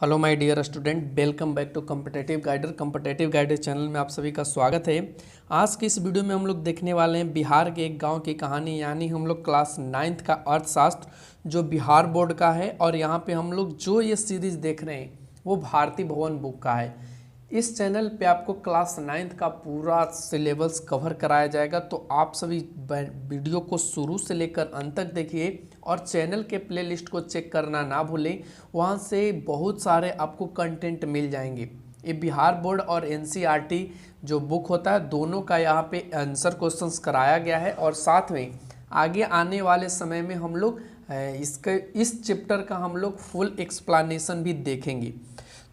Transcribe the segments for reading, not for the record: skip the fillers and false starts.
Hello my dear student, welcome back to competitive guider channel में आप सभी का स्वागत है। आज की इस वीडियो में हम लोग देखने वाले हैं बिहार के एक गांव की कहानी, यानी हम लोग क्लास 9th का अर्थशास्त्र जो बिहार बोर्ड का है। और यहाँ पे हम लोग जो ये सीरीज़ देख रहे हैं वो भारती भवन बुक का है। इस चैनल पे आपको क्लास 9th का पूरा सिलेबस कवर कराया जाएगा, तो आप सभी वीडियो को शुरू से लेकर अंत तक देखिए और चैनल के प्लेलिस्ट को चेक करना ना भूलें। वहाँ से बहुत सारे आपको कंटेंट मिल जाएंगे। ये बिहार बोर्ड और एनसीईआरटी जो बुक होता है दोनों का यहाँ पे आंसर क्वेश्चंस कराया गया है, और साथ में आगे आने वाले समय में हम लोग इस चैप्टर का हम लोग फुल एक्सप्लेनेशन भी देखेंगे।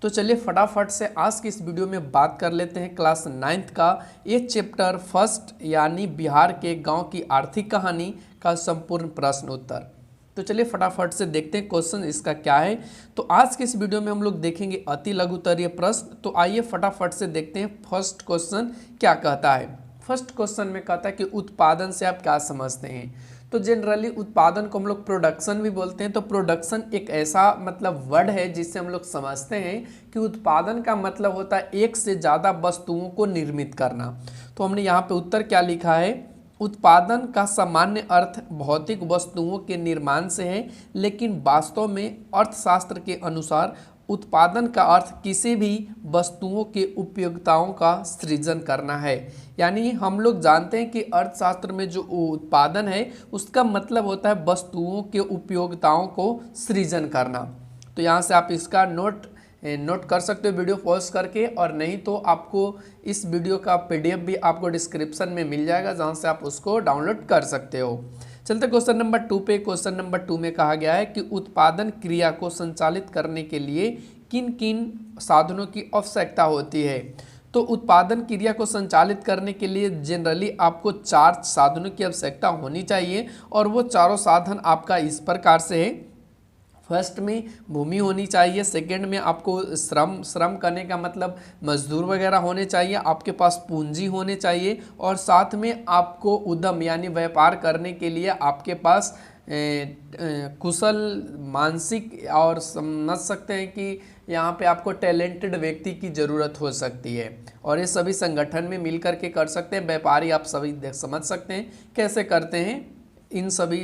तो चलिए फटाफट से आज की इस वीडियो में बात कर लेते हैं क्लास 9th का ये चैप्टर फर्स्ट, यानी बिहार के गांव की आर्थिक कहानी का संपूर्ण प्रश्न उत्तर। तो चलिए फटाफट से देखते हैं क्वेश्चन इसका क्या है। तो आज के इस वीडियो में हम लोग देखेंगे अति लघुत्तरीय प्रश्न। तो आइए फटाफट से देखते हैं फर्स्ट क्वेश्चन क्या कहता है। फर्स्ट क्वेश्चन में कहता है कि उत्पादन से आप क्या समझते हैं। तो जनरली उत्पादन को हम लोग प्रोडक्शन भी बोलते हैं। तो प्रोडक्शन एक ऐसा मतलब वर्ड है जिससे हम लोग समझते हैं कि उत्पादन का मतलब होता है एक से ज़्यादा वस्तुओं को निर्मित करना। तो हमने यहाँ पे उत्तर क्या लिखा है, उत्पादन का सामान्य अर्थ भौतिक वस्तुओं के निर्माण से है, लेकिन वास्तव में अर्थशास्त्र के अनुसार उत्पादन का अर्थ किसी भी वस्तुओं के उपयोगिताओं का सृजन करना है। यानी हम लोग जानते हैं कि अर्थशास्त्र में जो उत्पादन है उसका मतलब होता है वस्तुओं के उपयोगिताओं को सृजन करना। तो यहाँ से आप इसका नोट कर सकते हो वीडियो पॉज करके, और नहीं तो आपको इस वीडियो का PDF भी आपको डिस्क्रिप्शन में मिल जाएगा जहाँ से आप उसको डाउनलोड कर सकते हो। चलते क्वेश्चन नंबर 2 पे। क्वेश्चन नंबर 2 में कहा गया है कि उत्पादन क्रिया को संचालित करने के लिए किन किन साधनों की आवश्यकता होती है। तो उत्पादन क्रिया को संचालित करने के लिए जनरली आपको 4 साधनों की आवश्यकता होनी चाहिए, और वो चारों साधन आपका इस प्रकार से है। फर्स्ट में भूमि होनी चाहिए, सेकंड में आपको श्रम करने का मतलब मजदूर वगैरह होने चाहिए, आपके पास पूंजी होने चाहिए, और साथ में आपको उद्यम यानी व्यापार करने के लिए आपके पास कुशल मानसिक, और समझ सकते हैं कि यहाँ पे आपको टैलेंटेड व्यक्ति की ज़रूरत हो सकती है। और ये सभी संगठन में मिल कर के कर सकते हैं। व्यापारी आप सभी समझ सकते हैं कैसे करते हैं इन सभी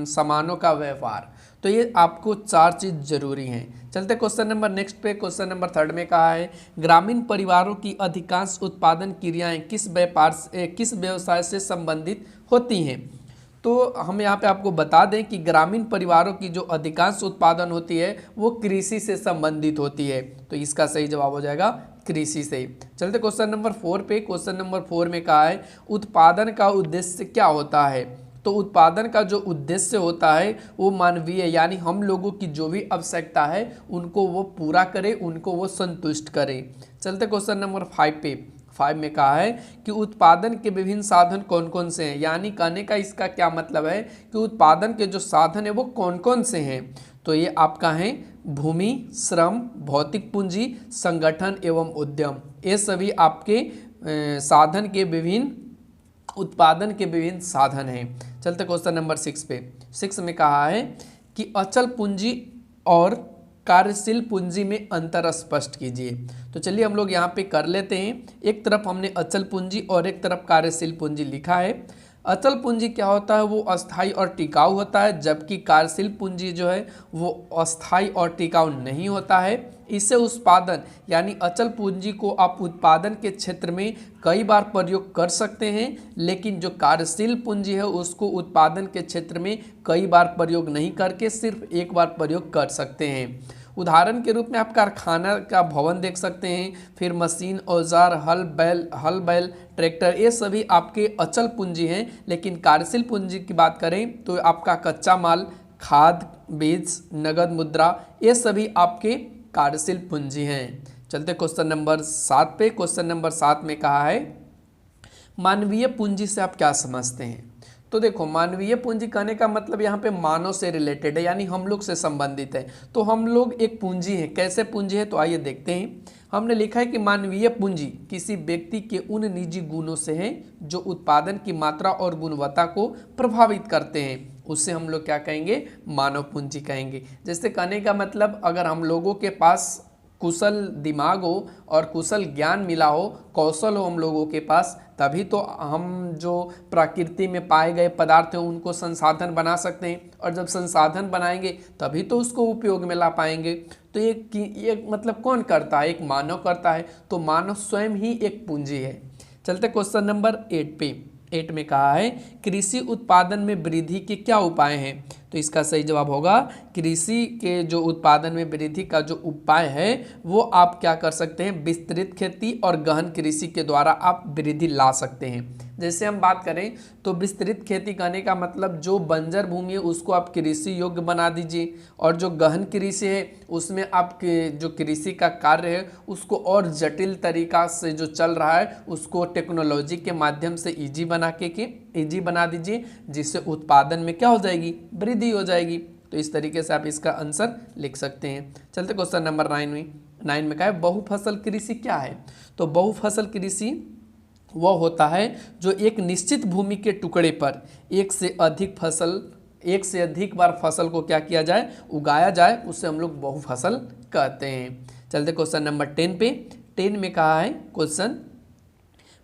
सामानों का व्यापार। तो ये आपको 4 चीज़ जरूरी हैं। चलते क्वेश्चन नंबर नेक्स्ट पे। क्वेश्चन नंबर 3 में कहा है ग्रामीण परिवारों की अधिकांश उत्पादन क्रियाएं किस व्यवसाय से संबंधित होती हैं। तो हम यहाँ पे आपको बता दें कि ग्रामीण परिवारों की जो अधिकांश उत्पादन होती है वो कृषि से संबंधित होती है। तो इसका सही जवाब हो जाएगा कृषि से। चलते क्वेश्चन नंबर 4 पे। क्वेश्चन नंबर 4 में कहा है उत्पादन का उद्देश्य क्या होता है। तो उत्पादन का जो उद्देश्य होता है वो मानवीय, यानी हम लोगों की जो भी आवश्यकता है उनको वो पूरा करे, उनको वो संतुष्ट करे। चलते क्वेश्चन नंबर 5 पे। 5 में कहा है कि उत्पादन के विभिन्न साधन कौन कौन से हैं। यानी कहने का इसका क्या मतलब है कि उत्पादन के जो साधन है वो कौन कौन से हैं। तो ये आपका है भूमि, श्रम, भौतिक पूंजी, संगठन एवं उद्यम। ये सभी आपके साधन के विभिन्न उत्पादन के विभिन्न साधन हैं। चलते क्वेश्चन नंबर 6 पे। 6 में कहा है कि अचल पूंजी और कार्यशील पूंजी में अंतर स्पष्ट कीजिए। तो चलिए हम लोग यहाँ पे कर लेते हैं। एक तरफ हमने अचल पूंजी और एक तरफ कार्यशील पूंजी लिखा है। अचल पूंजी क्या होता है, वो अस्थाई और टिकाऊ होता है, जबकि कार्यशील पूंजी जो है वो अस्थाई और टिकाऊ नहीं होता है। इससे उत्पादन यानी अचल पूंजी को आप उत्पादन के क्षेत्र में कई बार प्रयोग कर सकते हैं, लेकिन जो कार्यशील पूंजी है उसको उत्पादन के क्षेत्र में कई बार प्रयोग नहीं करके सिर्फ एक बार प्रयोग कर सकते हैं। उदाहरण के रूप में आप कारखाना का भवन देख सकते हैं, फिर मशीन, औजार, हल बैल, ट्रैक्टर, ये सभी आपके अचल पूंजी हैं। लेकिन कार्यशील पूंजी की बात करें तो आपका कच्चा माल, खाद, बीज, नगद मुद्रा, ये सभी आपके कार्यशील पूंजी हैं। चलते क्वेश्चन नंबर 7 पे। क्वेश्चन नंबर 7 में कहा है मानवीय पूंजी से आप क्या समझते हैं। तो देखो, मानवीय पूंजी कहने का मतलब यहाँ पे मानव से रिलेटेड है, यानी हम लोग से संबंधित है। तो हम लोग एक पूंजी है। कैसे पूंजी है, तो आइए देखते हैं। हमने लिखा है कि मानवीय पूंजी किसी व्यक्ति के उन निजी गुणों से है जो उत्पादन की मात्रा और गुणवत्ता को प्रभावित करते हैं। उससे हम लोग क्या कहेंगे, मानव पूंजी कहेंगे। जैसे कहने का मतलब अगर हम लोगों के पास कुशल दिमाग हो और कुशल ज्ञान मिला हो, कौशल हो हम लोगों के पास, तभी तो हम जो प्रकृति में पाए गए पदार्थ हैं उनको संसाधन बना सकते हैं, और जब संसाधन बनाएंगे तभी तो उसको उपयोग में ला पाएंगे। तो ये मतलब कौन करता है? एक मानव करता है। तो मानव स्वयं ही एक पूंजी है। चलते क्वेश्चन नंबर 8 पे। 8 में कहा है कृषि उत्पादन में वृद्धि के क्या उपाय हैं? तो इसका सही जवाब होगा कृषि के जो उत्पादन में वृद्धि का जो उपाय है वो आप क्या कर सकते हैं? विस्तृत खेती और गहन कृषि के द्वारा आप वृद्धि ला सकते हैं। जैसे हम बात करें तो विस्तृत खेती करने का मतलब जो बंजर भूमि है उसको आप कृषि योग्य बना दीजिए, और जो गहन कृषि है उसमें आप जो कृषि का कार्य है उसको और जटिल तरीका से जो चल रहा है उसको टेक्नोलॉजी के माध्यम से ईजी बना दीजिए, जिससे उत्पादन में क्या हो जाएगी? वृद्धि हो जाएगी। तो इस तरीके से आप इसका आंसर लिख सकते हैं। चलते क्वेश्चन नंबर 9 में कहा है बहुफसल कृषि क्या है? तो बहुफसल कृषि वह होता है जो एक निश्चित भूमि के टुकड़े पर एक से अधिक बार फसल को क्या किया जाए? उगाया जाए, उससे हम लोग बहुफसल कहते हैं। चलते क्वेश्चन नंबर 10 पे। 10 में कहा है क्वेश्चन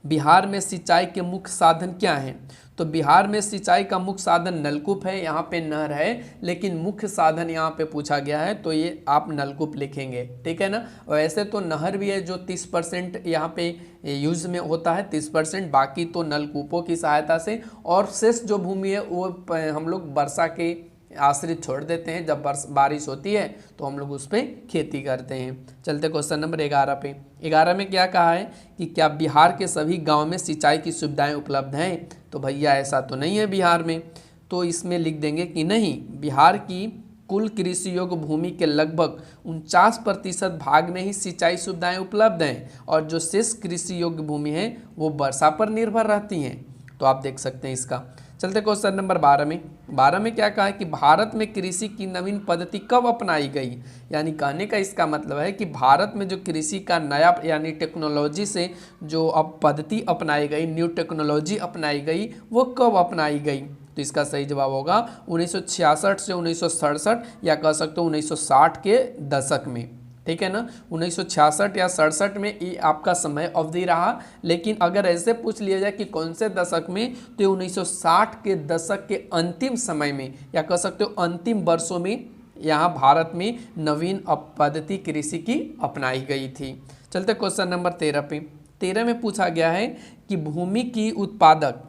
बिहार में सिंचाई के मुख्य साधन क्या हैं? तो बिहार में सिंचाई का मुख्य साधन नलकूप है, यहाँ पे नहर है, लेकिन मुख्य साधन यहाँ पे पूछा गया है तो ये आप नलकूप लिखेंगे, ठीक है ना। वैसे तो नहर भी है जो 30% यहाँ पे यूज में होता है, 30%, बाकी तो नलकूपों की सहायता से, और शेष जो भूमि है वो हम लोग वर्षा के आश्रित छोड़ देते हैं। जब बारिश होती है तो हम लोग उस पर खेती करते हैं। चलते क्वेश्चन नंबर 11 पे। 11 में क्या कहा है कि क्या बिहार के सभी गांव में सिंचाई की सुविधाएं उपलब्ध हैं? तो भैया ऐसा तो नहीं है बिहार में, तो इसमें लिख देंगे कि नहीं, बिहार की कुल कृषि योग्य भूमि के लगभग 49% भाग में ही सिंचाई सुविधाएं उपलब्ध हैं, और जो शेष कृषि योग्य भूमि है वो वर्षा पर निर्भर रहती हैं। तो आप देख सकते हैं इसका। चलते क्वेश्चन नंबर 12 में। 12 में क्या कहा है कि भारत में कृषि की नवीन पद्धति कब अपनाई गई? यानी कहने का इसका मतलब है कि भारत में जो कृषि का नया यानी टेक्नोलॉजी से जो अब पद्धति अपनाई गई, न्यू टेक्नोलॉजी अपनाई गई, वो कब अपनाई गई? तो इसका सही जवाब होगा 1966 से 1967, या कह सकते हो 1960 के दशक में, ठीक है ना। 1966 या 67 में ये आपका समय अवधि रहा, लेकिन अगर ऐसे पूछ लिया जाए कि कौन से दशक में, तो 1960 के दशक के अंतिम समय में, या कह सकते हो अंतिम वर्षों में यहाँ भारत में नवीन पद्धति कृषि की अपनाई गई थी। चलते क्वेश्चन नंबर 13 पे। 13 में पूछा गया है कि भूमि की उत्पादक,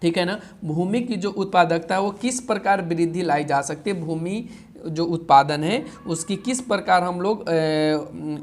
ठीक है ना, भूमि की जो उत्पादकता है वो किस प्रकार वृद्धि लाई जा सकती है? भूमि जो उत्पादन है उसकी किस प्रकार हम लोग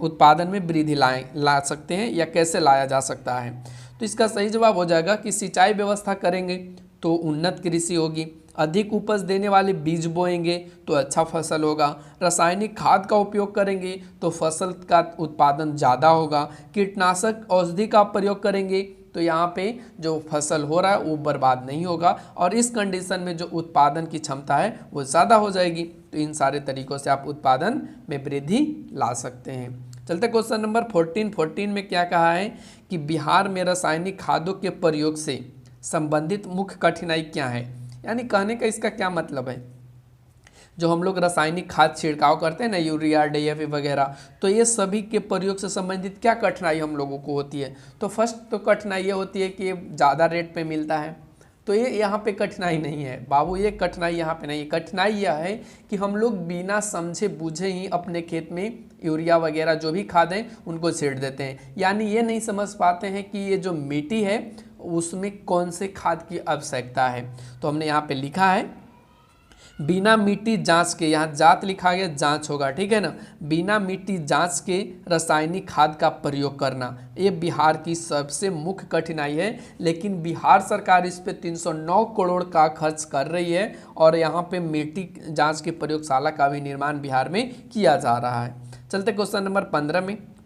उत्पादन में वृद्धि ला सकते हैं, या कैसे लाया जा सकता है? तो इसका सही जवाब हो जाएगा कि सिंचाई व्यवस्था करेंगे तो उन्नत कृषि होगी, अधिक उपज देने वाले बीज बोएंगे तो अच्छा फसल होगा, रासायनिक खाद का उपयोग करेंगे तो फसल का उत्पादन ज़्यादा होगा, कीटनाशक औषधि का प्रयोग करेंगे तो यहाँ पे जो फसल हो रहा है वो बर्बाद नहीं होगा, और इस कंडीशन में जो उत्पादन की क्षमता है वो ज़्यादा हो जाएगी। तो इन सारे तरीकों से आप उत्पादन में वृद्धि ला सकते हैं। चलते क्वेश्चन नंबर 14 में क्या कहा है कि बिहार में रासायनिक खादों के प्रयोग से संबंधित मुख्य कठिनाई क्या है? यानी कहने का इसका क्या मतलब है, जो हम लोग रासायनिक खाद छिड़काव करते हैं ना, यूरिया, DAP वगैरह, तो ये सभी के प्रयोग से संबंधित क्या कठिनाई हम लोगों को होती है? तो फर्स्ट तो कठिनाई ये होती है कि ये ज़्यादा रेट पे मिलता है, तो ये यहाँ पे कठिनाई नहीं है बाबू, ये कठिनाई यहाँ पे नहीं है। कठिनाई यह है कि हम लोग बिना समझे बूझे ही अपने खेत में यूरिया वगैरह जो भी खाद हैं उनको छींट देते हैं, यानी ये नहीं समझ पाते हैं कि ये जो मिट्टी है उसमें कौन से खाद की आवश्यकता है। तो हमने यहाँ पे लिखा है बिना मिट्टी जांच के, यहाँ जात लिखा गया, जांच होगा, ठीक है ना, बिना मिट्टी जांच के रासायनिक खाद का प्रयोग करना, ये बिहार की सबसे मुख्य कठिनाई है। लेकिन बिहार सरकार इस पे 309 करोड़ का खर्च कर रही है, और यहाँ पे मिट्टी जांच की प्रयोगशाला का भी निर्माण बिहार में किया जा रहा है। चलते क्वेश्चन नंबर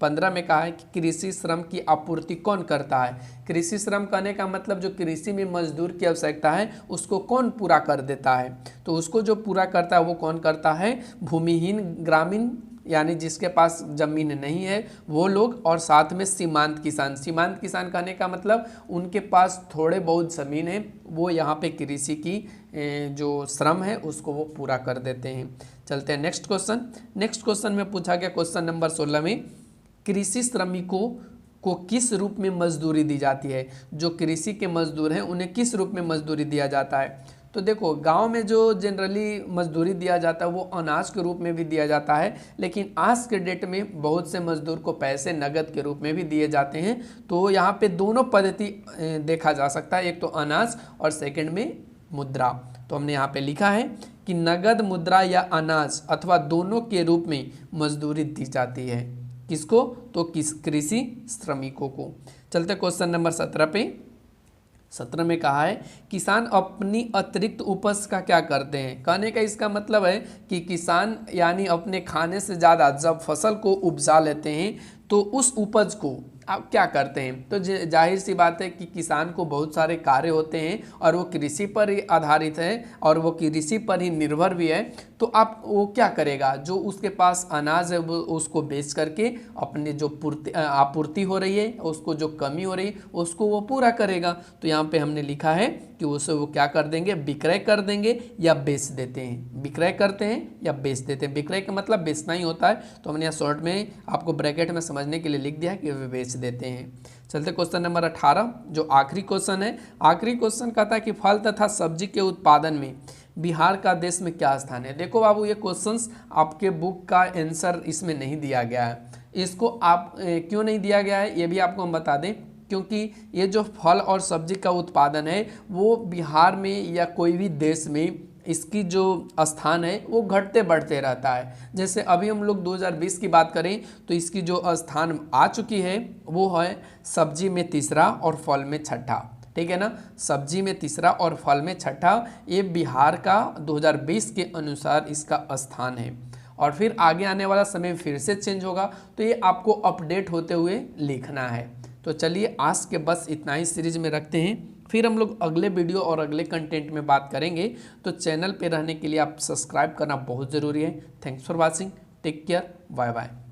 15 में कहा है कि कृषि श्रम की आपूर्ति कौन करता है? कृषि श्रम करने का मतलब जो कृषि में मजदूर की आवश्यकता है उसको कौन पूरा कर देता है? तो उसको जो पूरा करता है वो कौन करता है? भूमिहीन ग्रामीण यानी जिसके पास ज़मीन नहीं है वो लोग, और साथ में सीमांत किसान। सीमांत किसान कहने का मतलब उनके पास थोड़े बहुत ज़मीन है, वो यहाँ पे कृषि की जो श्रम है उसको वो पूरा कर देते हैं। चलते हैं नेक्स्ट क्वेश्चन। नेक्स्ट क्वेश्चन में पूछा गया क्वेश्चन नंबर 16 में, कृषि श्रमिकों को किस रूप में मजदूरी दी जाती है? जो कृषि के मजदूर हैं उन्हें किस रूप में मजदूरी दिया जाता है? तो देखो, गांव में जो जनरली मजदूरी दिया जाता है वो अनाज के रूप में भी दिया जाता है, लेकिन आज के डेट में बहुत से मजदूर को पैसे नगद के रूप में भी दिए जाते हैं। तो यहाँ पे दोनों पद्धति देखा जा सकता है, एक तो अनाज और सेकंड में मुद्रा। तो हमने यहाँ पे लिखा है कि नगद, मुद्रा या अनाज अथवा दोनों के रूप में मजदूरी दी जाती है। किसको? तो कृषि श्रमिकों को। चलते क्वेश्चन नंबर 17 पे। 17 में कहा है, किसान अपनी अतिरिक्त उपज का क्या करते हैं? कहने का इसका मतलब है कि किसान यानी अपने खाने से ज़्यादा जब फसल को उपजा लेते हैं तो उस उपज को आप क्या करते हैं? तो जाहिर सी बात है कि किसान को बहुत सारे कार्य होते हैं और वो कृषि पर ही आधारित है और वो कृषि पर ही निर्भर भी है। तो आप वो क्या करेगा? जो उसके पास अनाज है वो उसको बेच करके अपने जो आपूर्ति हो रही है, उसको जो कमी हो रही है उसको वो पूरा करेगा। तो यहाँ पे हमने लिखा है कि उसे वो क्या कर देंगे? विक्रय कर देंगे या बेच देते हैं। विक्रय करते हैं या बेच देते हैं। विक्रय का मतलब बेचना ही होता है, तो हमने यहाँ शॉर्ट में आपको ब्रैकेट में समझने के लिए लिख दिया है कि वे बेच देते हैं। चलते क्वेश्चन नंबर 18, जो आखिरी क्वेश्चन है। आखिरी क्वेश्चन कहता है कि फल तथा सब्जी के उत्पादन में बिहार का देश में क्या स्थान है? देखो बाबू, ये क्वेश्चंस आपके बुक का आंसर इसमें नहीं दिया गया है। इसको आप क्यों नहीं दिया गया है ये भी आपको हम बता दें, क्योंकि ये जो फल और सब्जी का उत्पादन है वो बिहार में या कोई भी देश में इसकी जो स्थान है वो घटते बढ़ते रहता है। जैसे अभी हम लोग 2020 की बात करें तो इसकी जो स्थान आ चुकी है वो है सब्जी में तीसरा और फल में छठा। ठीक है ना, सब्जी में तीसरा और फल में छठा, ये बिहार का 2020 के अनुसार इसका स्थान है। और फिर आगे आने वाला समय फिर से चेंज होगा, तो ये आपको अपडेट होते हुए लिखना है। तो चलिए आज के बस इतना ही सीरीज में रखते हैं, फिर हम लोग अगले वीडियो और अगले कंटेंट में बात करेंगे। तो चैनल पे रहने के लिए आप सब्सक्राइब करना बहुत ज़रूरी है। Thanks for watching, take care, bye bye.